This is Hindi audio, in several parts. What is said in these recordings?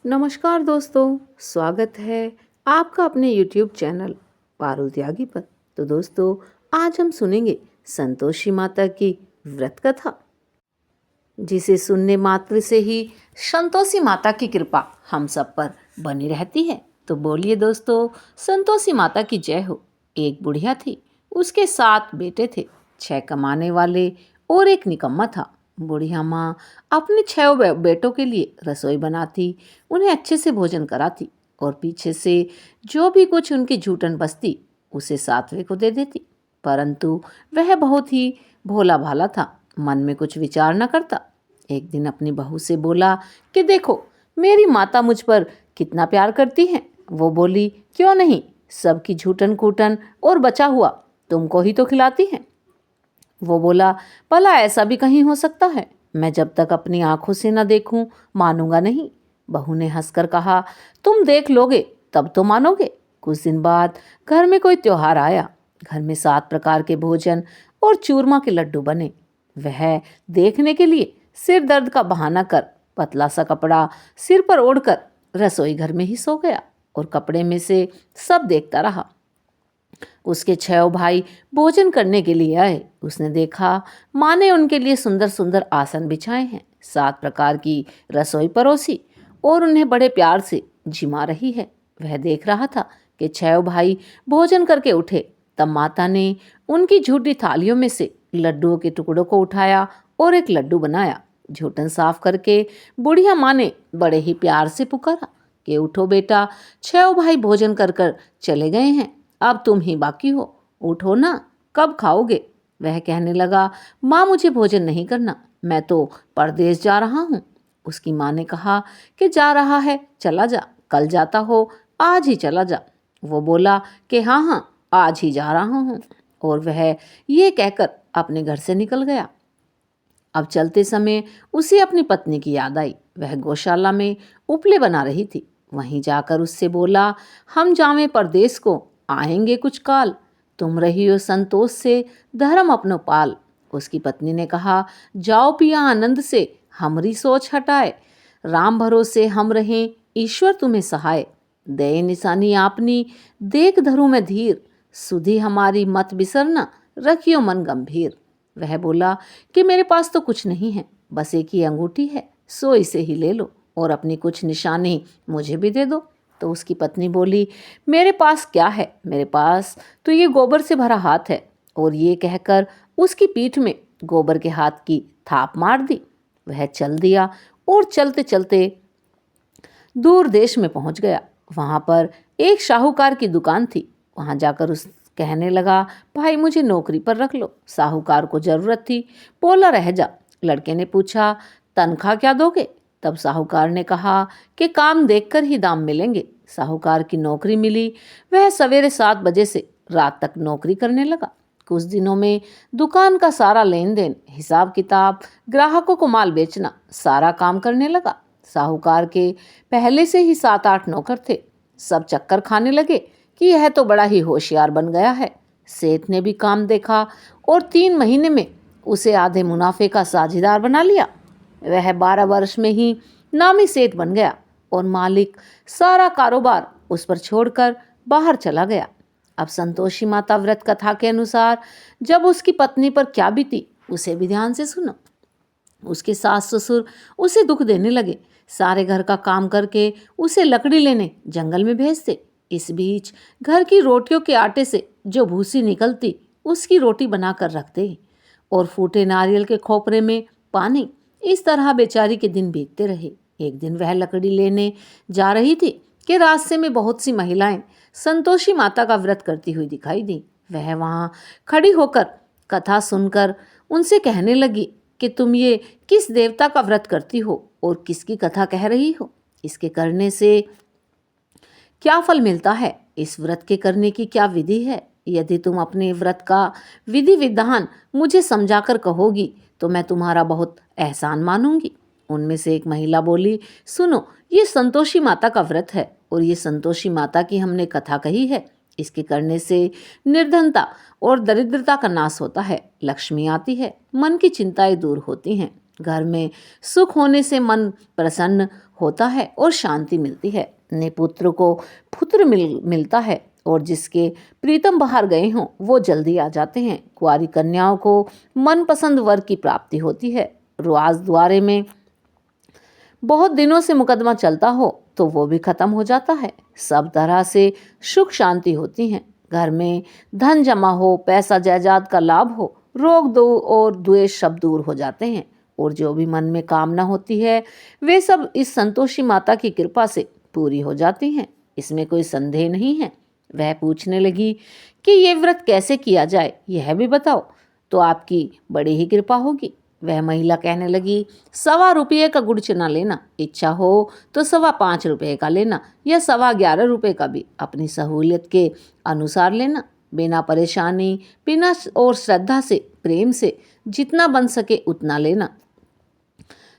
नमस्कार दोस्तों, स्वागत है आपका अपने YouTube चैनल पारुल त्यागी पर। तो दोस्तों, आज हम सुनेंगे संतोषी माता की व्रत कथा, जिसे सुनने मात्र से ही संतोषी माता की कृपा हम सब पर बनी रहती है। तो बोलिए दोस्तों, संतोषी माता की जय हो। एक बुढ़िया थी, उसके 7 बेटे थे, 6 कमाने वाले और एक निकम्मा था। बुढ़िया माँ अपने 6 बेटों के लिए रसोई बनाती, उन्हें अच्छे से भोजन कराती और पीछे से जो भी कुछ उनकी जूठन बचती उसे 7वें को दे देती। परंतु वह बहुत ही भोला भाला था, मन में कुछ विचार न करता। एक दिन अपनी बहू से बोला कि देखो, मेरी माता मुझ पर कितना प्यार करती हैं। वो बोली, क्यों नहीं, सबकी झूठन कूटन और बचा हुआ तुमको ही तो खिलाती हैं। वो बोला, भला ऐसा भी कहीं हो सकता है? मैं जब तक अपनी आंखों से न देखूं मानूंगा नहीं। बहू ने हंसकर कहा, तुम देख लोगे तब तो मानोगे। कुछ दिन बाद घर में कोई त्योहार आया। घर में 7 प्रकार के भोजन और चूरमा के लड्डू बने। वह देखने के लिए सिर दर्द का बहाना कर पतला सा कपड़ा सिर पर ओढ़कर रसोई घर में ही सो गया और कपड़े में से सब देखता रहा। उसके 6 भाई भोजन करने के लिए आए। उसने देखा माँ ने उनके लिए सुंदर सुंदर आसन बिछाए हैं, 7 प्रकार की रसोई परोसी और उन्हें बड़े प्यार से जिमा रही है। वह देख रहा था कि 6 भाई भोजन करके उठे। तब माता ने उनकी झूठी थालियों में से लड्डुओं के टुकड़ों को उठाया और एक लड्डू बनाया। झूठन साफ करके बुढ़िया माँ ने बड़े ही प्यार से पुकारा कि उठो बेटा, 6 भाई भोजन कर कर चले गए हैं, अब तुम ही बाकी हो, उठो ना, कब खाओगे? वह कहने लगा, माँ मुझे भोजन नहीं करना, मैं तो परदेश जा रहा हूँ। उसकी माँ ने कहा कि जा रहा है चला जा, कल जाता हो आज ही चला जा। वो बोला कि हाँ हाँ, आज ही जा रहा हूँ, और वह ये कहकर अपने घर से निकल गया। अब चलते समय उसे अपनी पत्नी की याद आई। वह गौशाला में उपले बना रही थी। वहीं जाकर उससे बोला, हम जावें परदेश को, आएंगे कुछ काल, तुम रही हो संतोष से धर्म अपनो पाल। उसकी पत्नी ने कहा, जाओ पिया आनंद से, हमरी सोच हटाए, राम भरोसे हम रहें, ईश्वर तुम्हें सहाय। दे निशानी आपनी, देख धरू में धीर, सुधी हमारी मत बिसरना, रखियो मन गंभीर। वह बोला कि मेरे पास तो कुछ नहीं है, बस एक ही अंगूठी है, सो इसे ही ले लो और अपनी कुछ निशानी मुझे भी दे दो। तो उसकी पत्नी बोली, मेरे पास क्या है, मेरे पास तो ये गोबर से भरा हाथ है। और ये कहकर उसकी पीठ में गोबर के हाथ की थाप मार दी। वह चल दिया और चलते चलते दूर देश में पहुंच गया। वहां पर एक शाहूकार की दुकान थी। वहां जाकर उस कहने लगा, भाई मुझे नौकरी पर रख लो। साहूकार को जरूरत थी, बोला रह जा। लड़के ने पूछा, तनख्वाह क्या दोगे? तब साहूकार ने कहा कि काम देखकर ही दाम मिलेंगे। साहूकार की नौकरी मिली। वह सवेरे 7 बजे से रात तक नौकरी करने लगा। कुछ दिनों में दुकान का सारा लेन देन, हिसाब किताब, ग्राहकों को माल बेचना, सारा काम करने लगा। साहूकार के पहले से ही 7-8 नौकर थे। सब चक्कर खाने लगे कि यह तो बड़ा ही होशियार बन गया है। सेठ ने भी काम देखा और 3 महीने में उसे आधे मुनाफे का साझेदार बना लिया। वह 12 वर्ष में ही नामी सेठ बन गया और मालिक सारा कारोबार उस पर छोड़कर बाहर चला गया। अब संतोषी माता व्रत कथा के अनुसार जब उसकी पत्नी पर क्या बीती, उसे भी ध्यान से सुनो। उसके सास ससुर उसे दुख देने लगे। सारे घर का काम करके उसे लकड़ी लेने जंगल में भेजते। इस बीच घर की रोटियों के आटे से जो भूसी निकलती, उसकी रोटी बनाकर रखते और फूटे नारियल के खोपरे में पानी। इस तरह बेचारी के दिन बीतते रहे। एक दिन वह लकड़ी लेने जा रही थी कि रास्ते में बहुत सी महिलाएं संतोषी माता का व्रत करती हुई दिखाई दी। वह वहां खड़ी होकर कथा सुनकर उनसे कहने लगी कि तुम ये किस देवता का व्रत करती हो और किसकी कथा कह रही हो? इसके करने से क्या फल मिलता है? इस व्रत के करने की क्या विधि है? यदि तुम अपने व्रत का विधि विधान मुझे समझाकर कहोगी तो मैं तुम्हारा बहुत एहसान मानूंगी। उनमें से एक महिला बोली, सुनो, ये संतोषी माता का व्रत है और ये संतोषी माता की हमने कथा कही है। इसके करने से निर्धनता और दरिद्रता का नाश होता है, लक्ष्मी आती है, मन की चिंताएं दूर होती हैं। घर में सुख होने से मन प्रसन्न होता है और शांति मिलती है। ने पुत्र को पुत्र मिलता है और जिसके प्रीतम बाहर गए हों वो जल्दी आ जाते हैं। कुंवारी कन्याओं को मनपसंद वर की प्राप्ति होती है। राज द्वारे में बहुत दिनों से मुकदमा चलता हो तो वो भी खत्म हो जाता है। सब तरह से सुख शांति होती हैं। घर में धन जमा हो, पैसा जायदाद का लाभ हो, रोग दो और द्वेष सब दूर हो जाते हैं और जो भी मन में कामना होती है वे सब इस संतोषी माता की कृपा से पूरी हो जाती हैं। इसमें कोई संदेह नहीं है। वह पूछने लगी कि ये व्रत कैसे किया जाए, यह भी बताओ तो आपकी बड़ी ही कृपा होगी। वह महिला कहने लगी, 1.25 का गुड़ चना लेना, इच्छा हो तो 5.25 का लेना या 11.25 का भी अपनी सहूलियत के अनुसार लेना। बिना परेशानी, बिना और श्रद्धा से, प्रेम से जितना बन सके उतना लेना।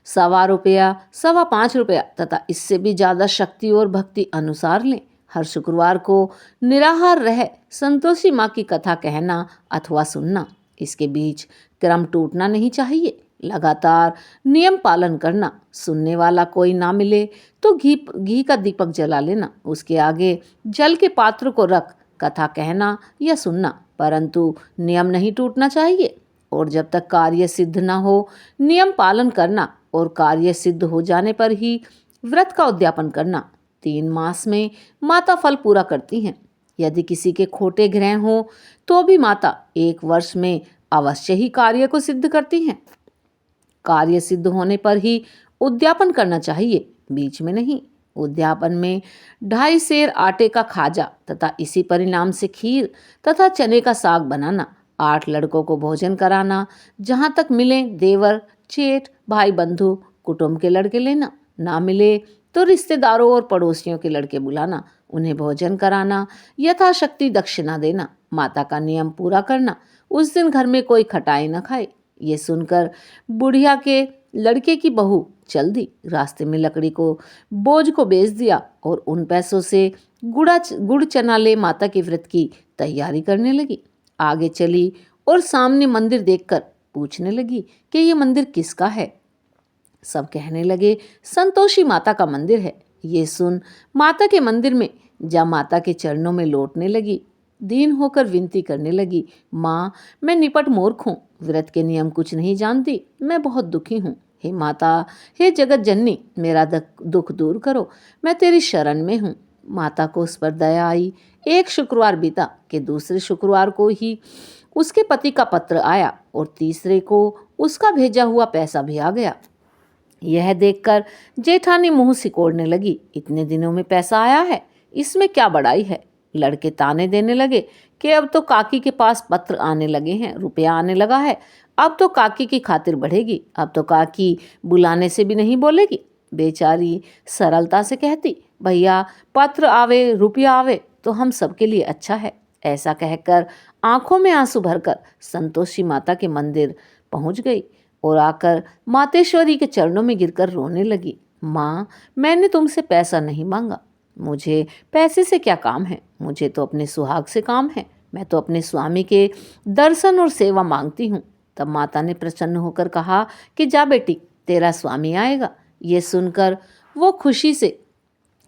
1.25, 5.25 तथा इससे भी ज़्यादा शक्ति और भक्ति अनुसार लें। हर शुक्रवार को निराहार रह संतोषी माँ की कथा कहना अथवा सुनना। इसके बीच क्रम टूटना नहीं चाहिए। लगातार नियम पालन करना। सुनने वाला कोई ना मिले तो घी का दीपक जला लेना, उसके आगे जल के पात्र को रख कथा कहना या सुनना, परंतु नियम नहीं टूटना चाहिए। और जब तक कार्य सिद्ध ना हो नियम पालन करना और कार्य सिद्ध हो जाने पर ही व्रत का उद्यापन करना। 3 मास में माता फल पूरा करती हैं। यदि किसी के खोटे ग्रह हों तो भी माता 1 वर्ष में अवश्य ही कार्य को सिद्ध करती हैं। कार्य सिद्ध होने पर ही उद्यापन करना चाहिए, बीच में नहीं। उद्यापन में 2.5 सेर आटे का खाजा तथा इसी परिणाम से खीर तथा चने का साग बनाना, 8 लड़कों को भोजन कराना, जहाँ तक मिले देवर, जेठ, भाई बंधु, कुटुंब के लड़के लेना, ना मिले तो रिश्तेदारों और पड़ोसियों के लड़के बुलाना, उन्हें भोजन कराना, यथाशक्ति दक्षिणा देना, माता का नियम पूरा करना। उस दिन घर में कोई खटाई न खाए। ये सुनकर बुढ़िया के लड़के की बहू चल दी। रास्ते में लकड़ी को बोझ को बेच दिया और उन पैसों से गुड़ चना ले माता के व्रत की तैयारी करने लगी। आगे चली और सामने मंदिर देखकर पूछने लगी कि ये मंदिर किसका है। सब कहने लगे संतोषी माता का मंदिर है। ये सुन माता के मंदिर में जा माता के चरणों में लौटने लगी। दीन होकर विनती करने लगी, माँ मैं निपट मूर्ख हूँ, व्रत के नियम कुछ नहीं जानती, मैं बहुत दुखी हूँ। हे माता, हे जगत जननी, मेरा दुख दूर करो, मैं तेरी शरण में हूँ। माता को उस पर दया आई। एक शुक्रवार बीता कि दूसरे शुक्रवार को ही उसके पति का पत्र आया और तीसरे को उसका भेजा हुआ पैसा भी आ गया। यह देखकर जेठानी मुंह सिकोड़ने लगी, इतने दिनों में पैसा आया है, इसमें क्या बड़ाई है। लड़के ताने देने लगे कि अब तो काकी के पास पत्र आने लगे हैं, रुपया आने लगा है, अब तो काकी की खातिर बढ़ेगी, अब तो काकी बुलाने से भी नहीं बोलेगी। बेचारी सरलता से कहती, भैया पत्र आवे रुपया आवे तो हम सबके लिए अच्छा है। ऐसा कहकर आंखों में आंसू भरकर संतोषी माता के मंदिर पहुंच गई और आकर मातेश्वरी के चरणों में गिरकर रोने लगी। माँ, मैंने तुमसे पैसा नहीं मांगा, मुझे पैसे से क्या काम है, मुझे तो अपने सुहाग से काम है, मैं तो अपने स्वामी के दर्शन और सेवा मांगती हूँ। तब माता ने प्रसन्न होकर कहा कि जा बेटी, तेरा स्वामी आएगा। ये सुनकर वो खुशी से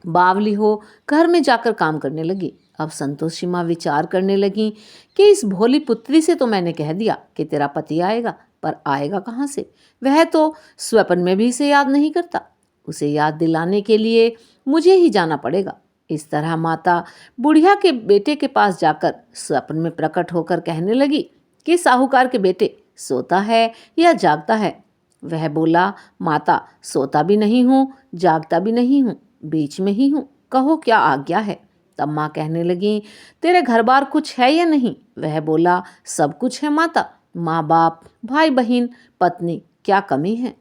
बावली हो घर में जाकर काम करने लगी। अब संतोषी माँ विचार करने लगी कि इस भोली पुत्री से तो मैंने कह दिया कि तेरा पति आएगा, पर आएगा कहाँ से, वह तो स्वप्न में भी इसे याद नहीं करता, उसे याद दिलाने के लिए मुझे ही जाना पड़ेगा। इस तरह माता बुढ़िया के बेटे के पास जाकर स्वप्न में प्रकट होकर कहने लगी कि साहूकार के बेटे सोता है या जागता है। वह बोला, माता सोता भी नहीं हूँ, जागता भी नहीं हूँ, बीच में ही हूँ, कहो क्या आज्ञा है। तब माँ कहने लगी, तेरे घर बार कुछ है या नहीं। वह बोला, सब कुछ है माता, माँ बाप, भाई बहन, पत्नी, क्या कमी है।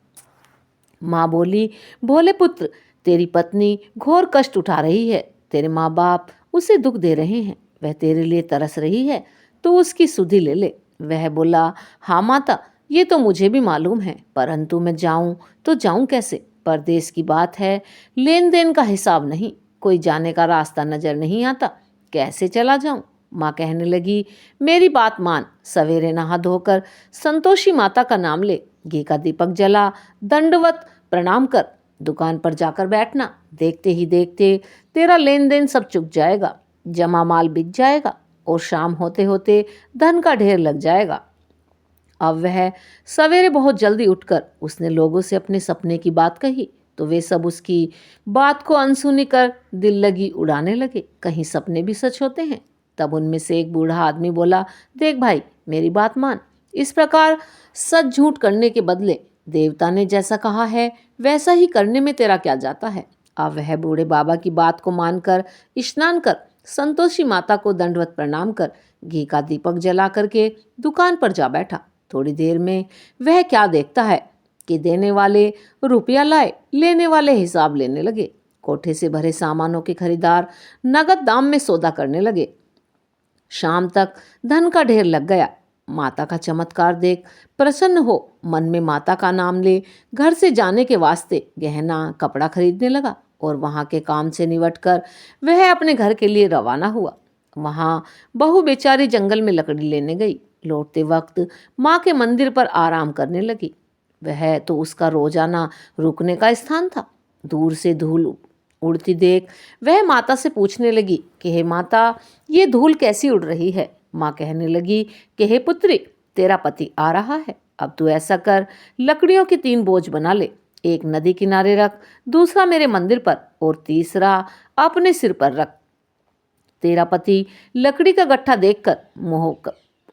माँ बोली, भोले पुत्र, तेरी पत्नी घोर कष्ट उठा रही है, तेरे माँ बाप उसे दुख दे रहे हैं, वह तेरे लिए तरस रही है, तो उसकी सुधि ले ले। वह बोला, हाँ माता, ये तो मुझे भी मालूम है, परंतु मैं जाऊं तो जाऊं कैसे। परदेश की बात है, लेन देन का हिसाब नहीं, कोई जाने का रास्ता नजर नहीं आता, कैसे चला जाऊं। माँ कहने लगी, मेरी बात मान, सवेरे नहा धोकर संतोषी माता का नाम ले घी का दीपक जला, दंडवत प्रणाम कर दुकान पर जाकर बैठना। देखते ही देखते तेरा लेन देन सब चुक जाएगा, जमा माल बिक जाएगा और शाम होते होते धन का ढेर लग जाएगा। अब वह सवेरे बहुत जल्दी उठकर उसने लोगों से अपने सपने की बात कही तो वे सब उसकी बात को अनसुनी कर दिल लगी उड़ाने लगे। कहीं सपने भी सच होते हैं। तब उनमें से एक बूढ़ा आदमी बोला, देख भाई, मेरी बात मान। इस प्रकार सच झूठ करने के बदले देवता ने जैसा कहा है वैसा ही करने में तेरा क्या जाता है। अब वह बूढ़े बाबा की बात को मानकर स्नान कर संतोषी माता को दंडवत प्रणाम कर घी का दीपक जला करके दुकान पर जा बैठा। थोड़ी देर में वह क्या देखता है कि देने वाले रुपया लाए, लेने वाले हिसाब लेने लगे। कोठे से भरे सामानों के खरीदार नगद दाम में सौदा करने लगे। शाम तक धन का ढेर लग गया। माता का चमत्कार देख प्रसन्न हो मन में माता का नाम ले घर से जाने के वास्ते गहना कपड़ा खरीदने लगा और वहाँ के काम से निवटकर वह अपने घर के लिए रवाना हुआ। वहाँ बहू बेचारी जंगल में लकड़ी लेने गई। लौटते वक्त माँ के मंदिर पर आराम करने लगी। वह तो उसका रोजाना रुकने का स्थान था। दूर से धूल उड़ती देख वह माता से पूछने लगी कि हे माता, ये धूल कैसी उड़ रही है। माँ कहने लगी कि हे पुत्री, तेरा पति आ रहा है। अब तू ऐसा कर, लकड़ियों की 3 बोझ बना ले। एक नदी किनारे रख, दूसरा मेरे मंदिर पर और तीसरा अपने सिर पर रख। तेरा पति लकड़ी का गट्ठा देखकर मोह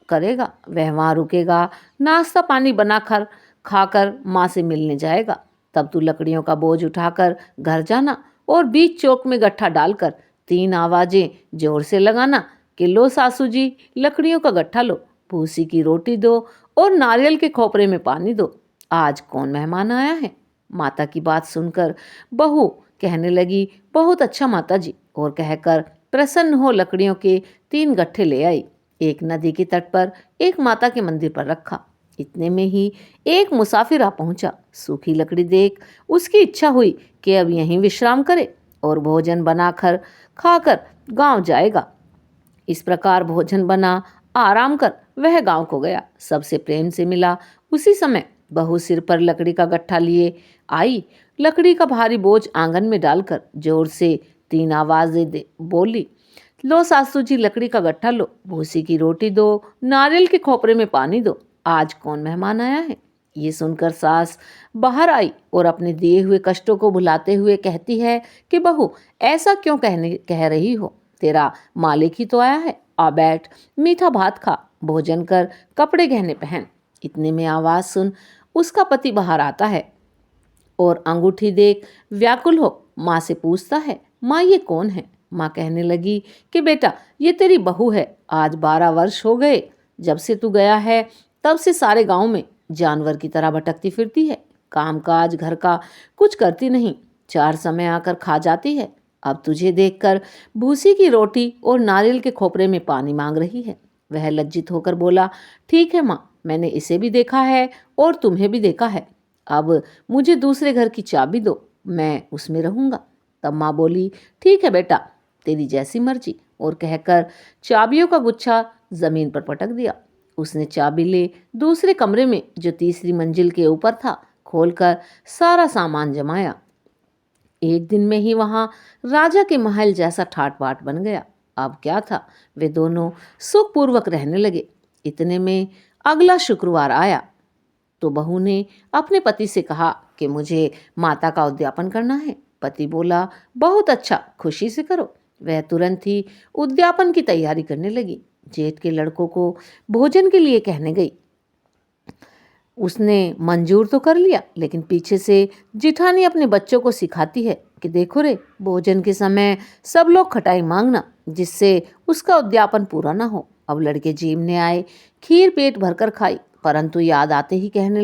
करेगा, वह वहाँ रुकेगा, नाश्ता पानी बनाकर खाकर माँ से मिलने जाएगा। तब तू लकड़ियों का बोझ उठाकर घर जाना और बीच चौक में गट्ठा डालकर 3 आवाजें जोर से लगाना कि लो सासू जी, लकड़ियों का गट्ठा लो, भूसी की रोटी दो और नारियल के खोपरे में पानी दो। आज कौन मेहमान आया है। माता की बात सुनकर बहू कहने लगी, बहुत अच्छा माता जी, और कहकर प्रसन्न हो लकड़ियों के 3 गट्ठे ले आई। एक नदी के तट पर, एक माता के मंदिर पर रखा। इतने में ही एक मुसाफिर आ पहुंचा। सूखी लकड़ी देख उसकी इच्छा हुई कि अब यहीं विश्राम करे और भोजन बनाकर खाकर गांव जाएगा। इस प्रकार भोजन बना आराम कर वह गांव को गया। सबसे प्रेम से मिला। उसी समय बहू सिर पर लकड़ी का गट्ठा लिए आई। लकड़ी का भारी बोझ आंगन में डालकर जोर से 3 आवाजें दे बोली, लो सासू जी, लकड़ी का गट्ठा लो, भूसी की रोटी दो, नारियल के खोपरे में पानी दो। आज कौन मेहमान आया है। ये सुनकर सास बाहर आई और अपने दिए हुए कष्टों को भुलाते हुए कहती है कि बहू, ऐसा क्यों कह रही हो। तेरा मालिक ही तो आया है। आ बैठ, मीठा भात खा, भोजन कर, कपड़े गहने पहन। इतने में आवाज सुन उसका पति बाहर आता है और अंगूठी देख व्याकुल हो माँ से पूछता है, माँ ये कौन है। माँ कहने लगी कि बेटा, ये तेरी बहू है। आज 12 वर्ष हो गए जब से तू गया है, तब से सारे गांव में जानवर की तरह भटकती फिरती है। काम काज घर का कुछ करती नहीं, 4 समय आकर खा जाती है। अब तुझे देखकर भूसी की रोटी और नारियल के खोपरे में पानी मांग रही है। वह लज्जित होकर बोला, ठीक है माँ, मैंने इसे भी देखा है और तुम्हें भी देखा है। अब मुझे दूसरे घर की चाबी दो, मैं उसमें रहूँगा। तब माँ बोली, ठीक है बेटा, तेरी जैसी मर्जी, और कहकर चाबियों का गुच्छा जमीन पर पटक दिया। उसने चाबी ले दूसरे कमरे में जो तीसरी मंजिल के ऊपर था खोलकर सारा सामान जमाया। एक दिन में ही वहां राजा के महल जैसा ठाट बाट बन गया। अब क्या था, वे दोनों सुखपूर्वक रहने लगे। इतने में अगला शुक्रवार आया तो बहू ने अपने पति से कहा कि मुझे माता का उद्यापन करना है। पति बोला, बहुत अच्छा, खुशी से करो। वह तुरंत ही उद्यापन की तैयारी करने लगी। जेठ के लड़कों को भोजन के लिए कहने गई। उसने मंजूर तो कर लिया, लेकिन पीछे से जिठानी अपने बच्चों को सिखाती है कि देखो रे, भोजन के समय सब लोग खटाई मांगना, जिससे उसका उद्यापन पूरा ना हो। अब लड़के जीमने आए, खीर पेट भरकर खाई, परंतु याद आते ही कहने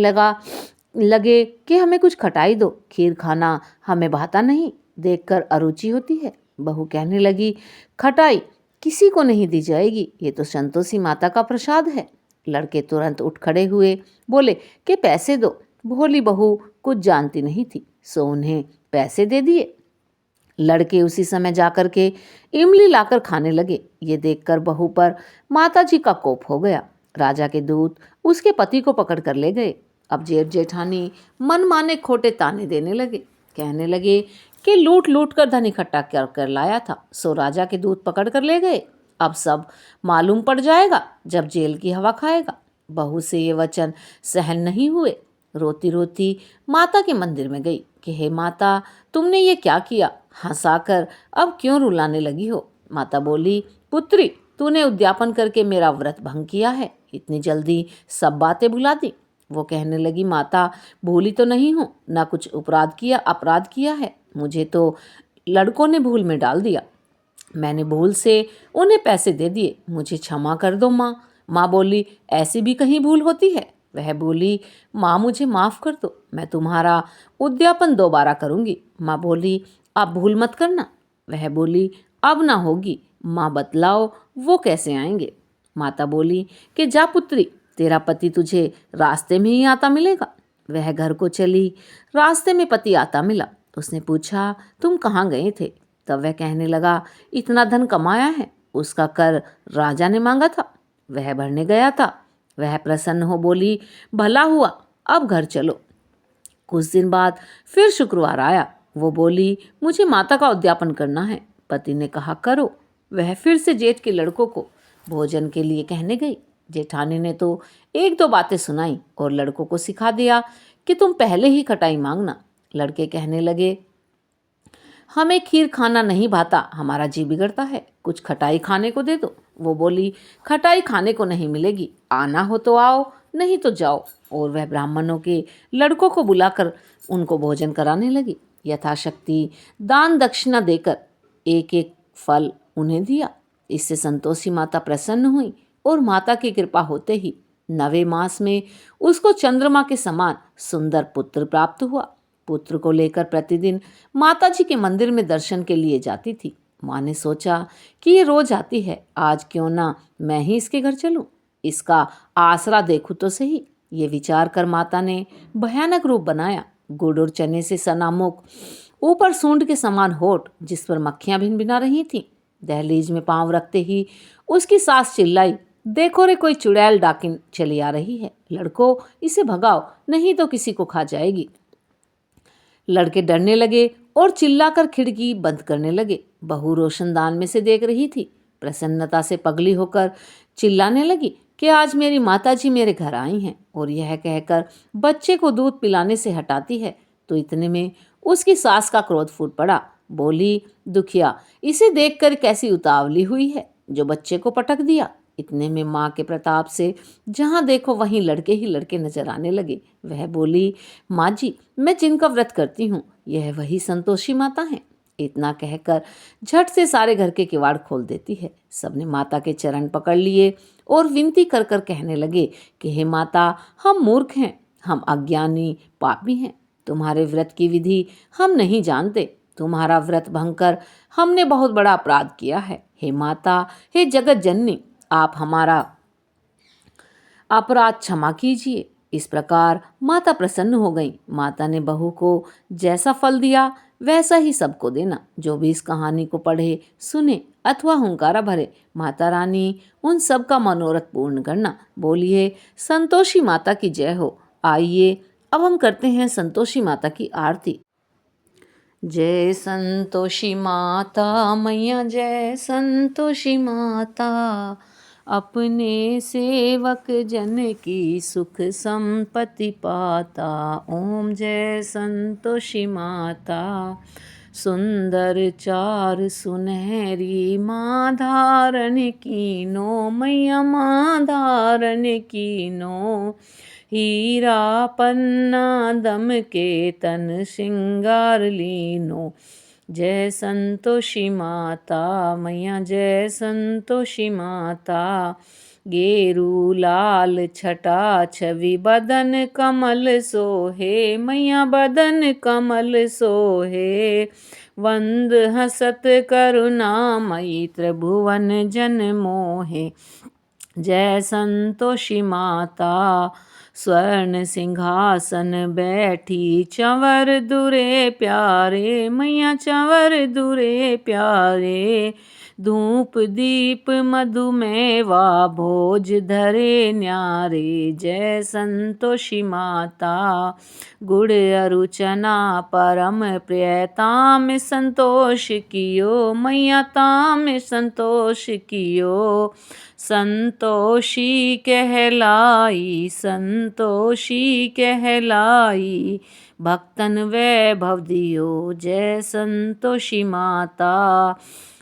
लगे कि हमें कुछ खटाई दो, खीर खाना हमें भाता नहीं, देखकर अरुचि होती है। बहू कहने लगी, खटाई किसी को नहीं दी जाएगी, ये तो संतोषी माता का प्रसाद है। लड़के तुरंत उठ खड़े हुए बोले कि पैसे दो। भोली बहू कुछ जानती नहीं थी, सो उन्हें पैसे दे दिए। लड़के उसी समय जाकर के इमली लाकर खाने लगे। ये देखकर बहू पर माताजी का कोप हो गया। राजा के दूत उसके पति को पकड़ कर ले गए। अब जेठ जेठानी मन माने खोटे ताने देने लगे। कहने लगे कि लूट लूट कर धन इकट्ठा कर कर लाया था, सो राजा के दूध पकड़ कर ले गए। अब सब मालूम पड़ जाएगा जब जेल की हवा खाएगा। बहू से ये वचन सहन नहीं हुए। रोती रोती माता के मंदिर में गई कि हे माता, तुमने ये क्या किया? हंसाकर अब क्यों रुलाने लगी हो? माता बोली, पुत्री, तूने उद्यापन करके मेरा व्रत भंग किया है, इतनी जल्दी सब बातें भुला दी। वो कहने लगी, माता, भूली तो नहीं हूँ, ना कुछ अपराध किया है। मुझे तो लड़कों ने भूल में डाल दिया। मैंने भूल से उन्हें पैसे दे दिए, मुझे क्षमा कर दो माँ। माँ बोली, ऐसी भी कहीं भूल होती है? वह बोली, माँ मुझे माफ़ कर दो, मैं तुम्हारा उद्यापन दोबारा करूँगी। माँ बोली, आप भूल मत करना। वह बोली, अब ना होगी। माँ बतलाओ वो कैसे आएंगे? माता बोली कि जा पुत्री, तेरा पति तुझे रास्ते में ही आता मिलेगा। वह घर को चली। रास्ते में पति आता मिला। उसने पूछा, तुम कहाँ गए थे? तब वह कहने लगा, इतना धन कमाया है, उसका कर राजा ने मांगा था, वह भरने गया था। वह प्रसन्न हो बोली, भला हुआ, अब घर चलो। कुछ दिन बाद फिर शुक्रवार आया। वो बोली, मुझे माता का उद्यापन करना है। पति ने कहा, करो। वह फिर से जेठ के लड़कों को भोजन के लिए कहने गई। जेठानी ने तो एक दो बातें सुनाई और लड़कों को सिखा दिया कि तुम पहले ही खटाई मांगना। लड़के कहने लगे, हमें खीर खाना नहीं भाता, हमारा जी बिगड़ता है, कुछ खटाई खाने को दे दो। वो बोली, खटाई खाने को नहीं मिलेगी, आना हो तो आओ, नहीं तो जाओ। और वह ब्राह्मणों के लड़कों को बुलाकर उनको भोजन कराने लगी। यथाशक्ति दान दक्षिणा देकर एक एक फल उन्हें दिया। इससे संतोषी माता प्रसन्न हुई और माता की कृपा होते ही 9वें मास में उसको चंद्रमा के समान सुंदर पुत्र प्राप्त हुआ। पुत्र को लेकर प्रतिदिन माता जी के मंदिर में दर्शन के लिए जाती थी। माँ ने सोचा कि ये रोज आती है, आज क्यों ना मैं ही इसके घर चलूं, इसका आसरा देखूं तो सही। ये विचार कर माता ने भयानक रूप बनाया। गुड़ और चने से सना मुख, ऊपर सूंड के समान होठ, जिस पर मक्खियां भिनभिना रही थीं। दहलीज में पांव रखते ही उसकी सास चिल्लाई, देखो रे, कोई चुड़ैल डाकिन चली आ रही है, लड़को इसे भगाओ, नहीं तो किसी को खा जाएगी। लड़के डरने लगे और चिल्लाकर खिड़की बंद करने लगे। बहू रोशनदान में से देख रही थी। प्रसन्नता से पगली होकर चिल्लाने लगी कि आज मेरी माताजी मेरे घर आई हैं, और यह कहकर बच्चे को दूध पिलाने से हटाती है। तो इतने में उसकी सास का क्रोध फूट पड़ा। बोली, दुखिया, इसे देखकर कैसी उतावली हुई है, जो बच्चे को पटक दिया। इतने में माँ के प्रताप से जहाँ देखो वहीं लड़के ही लड़के नजर आने लगे। वह बोली, माँ जी, मैं जिनका व्रत करती हूँ, यह वही संतोषी माता हैं। इतना कहकर झट से सारे घर के किवाड़ खोल देती है। सबने माता के चरण पकड़ लिए और विनती कर कर कहने लगे कि हे माता, हम मूर्ख हैं, हम अज्ञानी पापी हैं, तुम्हारे व्रत की विधि हम नहीं जानते, तुम्हारा व्रत भंग कर हमने बहुत बड़ा अपराध किया है। हे माता, हे जगत जननी, आप हमारा अपराध क्षमा कीजिए। इस प्रकार माता प्रसन्न हो गई। माता ने बहू को जैसा फल दिया वैसा ही सबको देना। जो भी इस कहानी को पढ़े, सुने अथवा हुंकारा भरे, माता रानी उन सब का मनोरथ पूर्ण करना। बोलिए संतोषी माता की जय हो। आइए अब हम करते हैं संतोषी माता की आरती। जय संतोषी माता मैया, जय संतोषी माता, अपने सेवक जन की सुख संपत्ति पाता। ओम जय संतोषी माता। सुंदर चार सुनहरी माँ धारण कीनो, मैया माँ धारण कीनो, हीरा पन्ना दम के तन श्रृंगार लीनो। जय संतोषी माता मैया, जय संतोषी माता। गेरू लाल छटा छवि बदन कमल सोहे, मैया बदन कमल सोहे। वंद हसत करुणामयी त्रिभुवन जन मोहे। जय संतोषी माता। स्वर्ण सिंहासन बैठी चंवर दुरे प्यारे, मैया चंवर दुरे प्यारे। धूप दीप मधुमेवा भोज धरे न्यारे। जय संतोषी माता। गुड़ अरु चना परम प्रिय ताम संतोष कियो मैया ताम संतोष कियो। संतोषी कहलाई संतोषी कहलाई भक्तन वैभव दियो। जय संतोषी माता।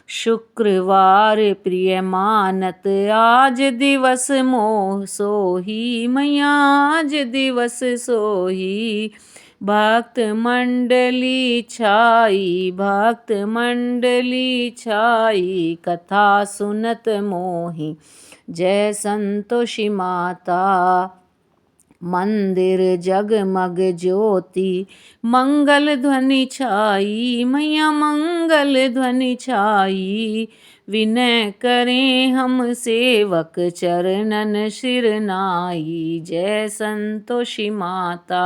शुक्रवार प्रिय मानत आज दिवस मोह सोही मैया आज दिवस सोही। भक्त मंडली छाई भक्त मंडली छाई कथा सुनत मोही। जय संतोषी माता। मंदिर जगमग ज्योति मंगल ध्वनि छाई मैया मंगल ध्वनि छाई। विनय करें हम सेवक चरणन शिरनाई। जय संतोषी माता।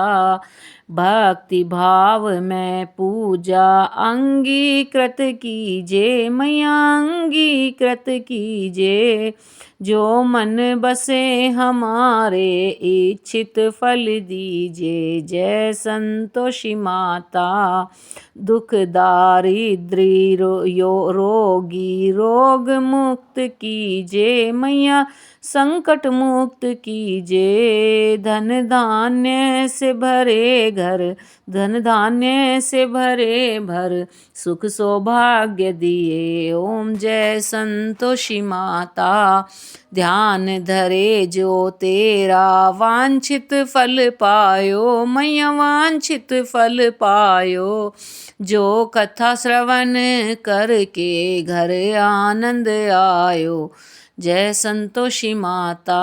भक्ति भाव में पूजा अंगीकृत कीजे मैया अंगीकृत कीजे। जो मन बसे हमारे इच्छित फल दीजे। जय संतोषी माता। दुख दारिद्री रोगी रोग मुक्त कीजे मैया संकट मुक्त कीजे। धन धान्य से भरे घर धन धान्य से भरे भर सुख सौभाग्य दिए। ओम जय संतोषी माता। ध्यान धरे जो तेरा वांछित फल पायो मैया वांछित फल पायो। जो कथा श्रवण करके घर आनंद आयो। जय संतोषी माता।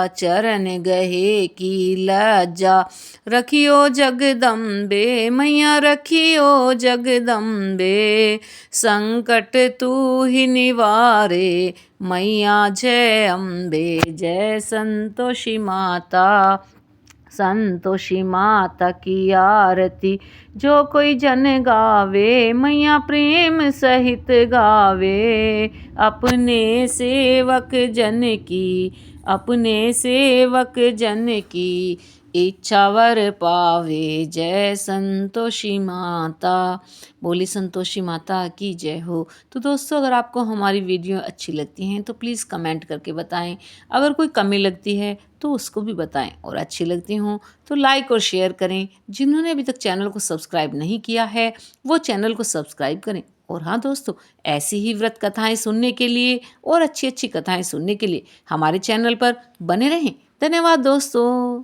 चरण गहे की लज्जा रखियो जगदम्बे मैया रखियो जगदम्बे। संकट तू ही निवारे मैया जय अम्बे। जय संतोषी माता। संतोषी माता की आरती जो कोई जन गावे मैया प्रेम सहित गावे। अपने सेवक जन की अपने सेवक जन की इच्छा वर पावे। जय संतोषी माता। बोली संतोषी माता की जय हो। तो दोस्तों अगर आपको हमारी वीडियो अच्छी लगती हैं तो प्लीज़ कमेंट करके बताएं। अगर कोई कमी लगती है तो उसको भी बताएं और अच्छी लगती हों तो लाइक और शेयर करें। जिन्होंने अभी तक चैनल को सब्सक्राइब नहीं किया है वो चैनल को सब्सक्राइब करें। और हाँ दोस्तों, ऐसी ही व्रत कथाएं सुनने के लिए और अच्छी अच्छी कथाएं सुनने के लिए हमारे चैनल पर बने रहें। धन्यवाद दोस्तों।